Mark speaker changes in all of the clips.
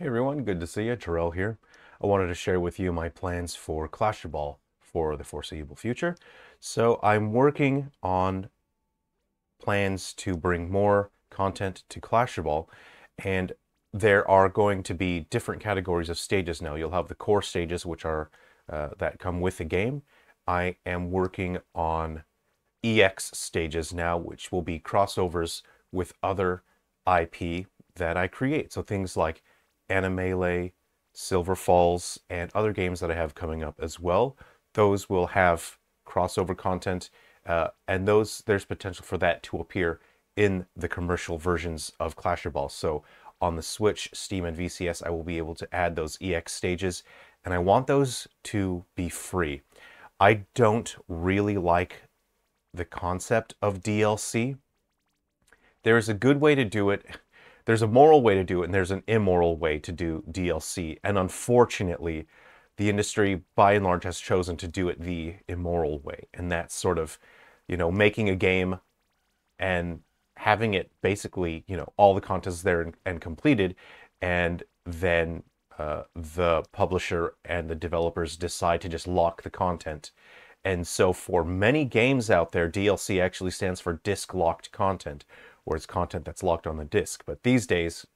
Speaker 1: Hey everyone, good to see you. Terrell here. I wanted to share with you my plans for Clasherball for the foreseeable future. So I'm working on plans to bring more content to Clasherball, and there are going to be different categories of stages now. You'll have the core stages, which are that come with the game. I am working on EX stages now, which will be crossovers with other IP that I create. So things like Animelee, Silver Falls, and other games that I have coming up as well. Those will have crossover content, and there's potential for that to appear in the commercial versions of Clasherball. So on the Switch, Steam, and VCS, I will be able to add those EX stages, and I want those to be free. I don't really like the concept of DLC. There is a good way to do it. There's a moral way to do it, and there's an immoral way to do DLC. And unfortunately, the industry, by and large, has chosen to do it the immoral way. And that's sort of, making a game and having it basically, all the content's there and completed, and then the publisher and the developers decide to just lock the content. And so for many games out there, DLC actually stands for disc locked content, or it's content that's locked on the disc. But these days,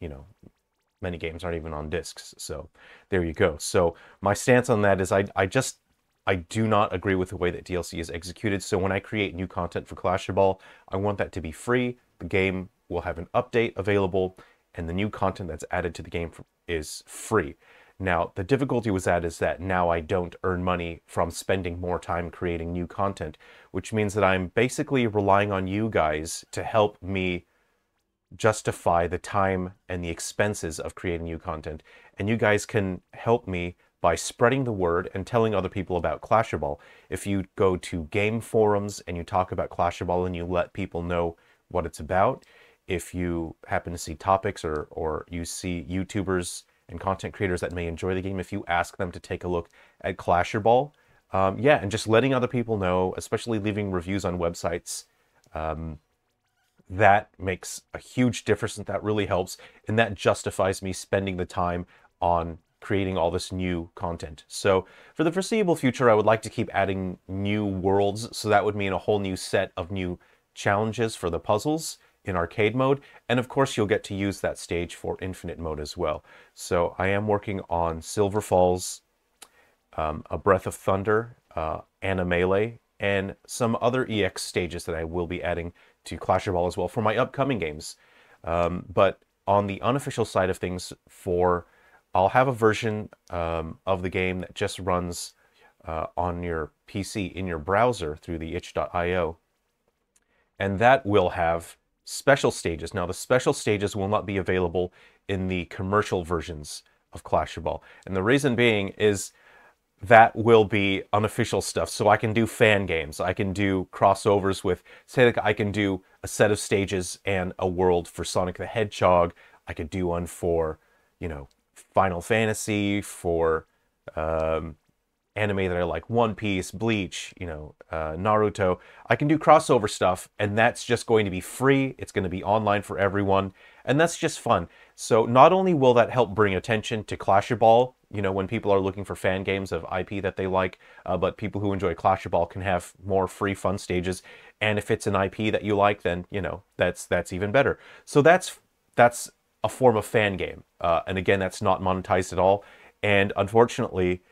Speaker 1: many games aren't even on discs. So there you go. So my stance on that is I do not agree with the way that DLC is executed. So when I create new content for Clasherball, I want that to be free. The game will have an update available, and the new content that's added to the game is free. Now, the difficulty with that is that now I don't earn money from spending more time creating new content, which means that I'm basically relying on you guys to help me justify the time and the expenses of creating new content. And you guys can help me by spreading the word and telling other people about Clasherball. If you go to game forums and you talk about Clasherball and you let people know what it's about, if you happen to see topics or you see YouTubers and content creators that may enjoy the game, if you ask them to take a look at Clasherball, yeah, and just letting other people know, especially leaving reviews on websites, that makes a huge difference, and that really helps, and that justifies me spending the time on creating all this new content. So for the foreseeable future, I would like to keep adding new worlds, so that would mean a whole new set of new challenges for the puzzles in arcade mode, and of course you'll get to use that stage for infinite mode as well. So I am working on Silver Falls, A Breath of Thunder, Animelee, and some other EX stages that I will be adding to Clasherball as well for my upcoming games. But on the unofficial side of things, I'll have a version of the game that just runs on your PC in your browser through the itch.io, and that will have special stages. Now, the special stages will not be available in the commercial versions of Clasherball. And the reason being is that will be unofficial stuff. So I can do fan games. I can do crossovers with, say, like I can do a set of stages and a world for Sonic the Hedgehog. I could do one for, Final Fantasy, for anime that I like, One Piece, Bleach, Naruto. I can do crossover stuff, and that's just going to be free. It's going to be online for everyone, and that's just fun. So not only will that help bring attention to Clasherball, when people are looking for fan games of IP that they like, but people who enjoy Clasherball can have more free fun stages. And if it's an IP that you like, then, that's even better. So that's a form of fan game. And again, that's not monetized at all. And unfortunately,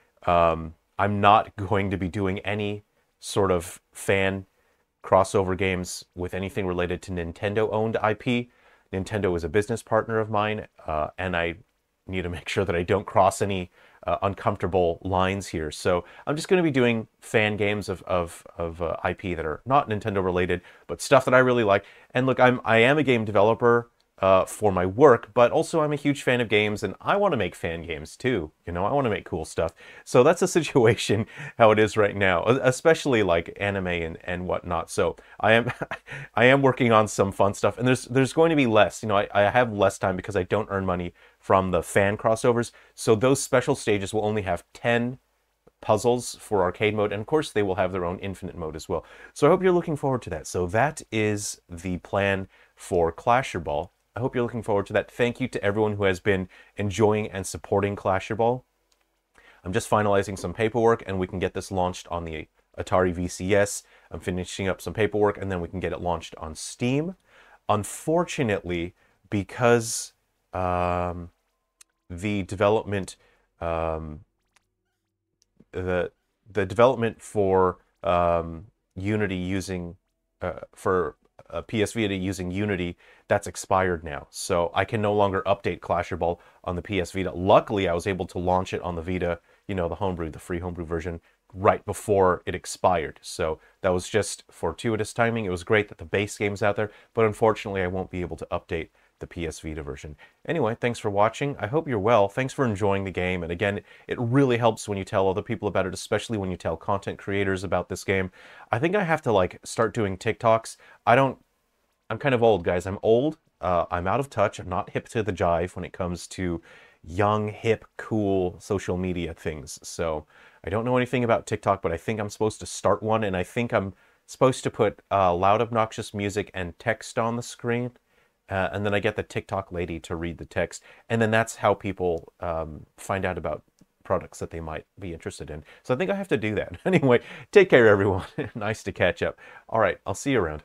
Speaker 1: I'm not going to be doing any sort of fan crossover games with anything related to Nintendo-owned IP. Nintendo is a business partner of mine, and I need to make sure that I don't cross any uncomfortable lines here. So I'm just going to be doing fan games of IP that are not Nintendo-related, but stuff that I really like. And look, I am a game developer for my work, but also I'm a huge fan of games, and I want to make fan games too. I want to make cool stuff. So that's the situation how it is right now, especially like anime and whatnot. So I am working on some fun stuff, and there's going to be less. I have less time because I don't earn money from the fan crossovers. So those special stages will only have 10 puzzles for arcade mode, and of course they will have their own infinite mode as well. So I hope you're looking forward to that. So that is the plan for Clasherball. I hope you're looking forward to that. Thank you to everyone who has been enjoying and supporting Clasherball. I'm just finalizing some paperwork and we can get this launched on the Atari VCS. I'm finishing up some paperwork and then we can get it launched on Steam. Unfortunately, because the development the development for Unity using for PS Vita using Unity, that's expired now. So I can no longer update Clasherball on the PS Vita. Luckily, I was able to launch it on the Vita, you know, the homebrew, the free homebrew version, right before it expired. So that was just fortuitous timing. It was great that the base game's out there, but unfortunately I won't be able to update the PS Vita version. Anyway, thanks for watching. I hope you're well. Thanks for enjoying the game. And again, it really helps when you tell other people about it, especially when you tell content creators about this game. I think I have to like start doing TikToks. I'm kind of old, guys. I'm old. I'm out of touch. I'm not hip to the jive when it comes to young, hip, cool social media things. So I don't know anything about TikTok, but I think I'm supposed to start one, and I think I'm supposed to put loud, obnoxious music and text on the screen. And then I get the TikTok lady to read the text. And then that's how people find out about products that they might be interested in. So I think I have to do that. Anyway, take care, everyone. Nice to catch up. All right, I'll see you around.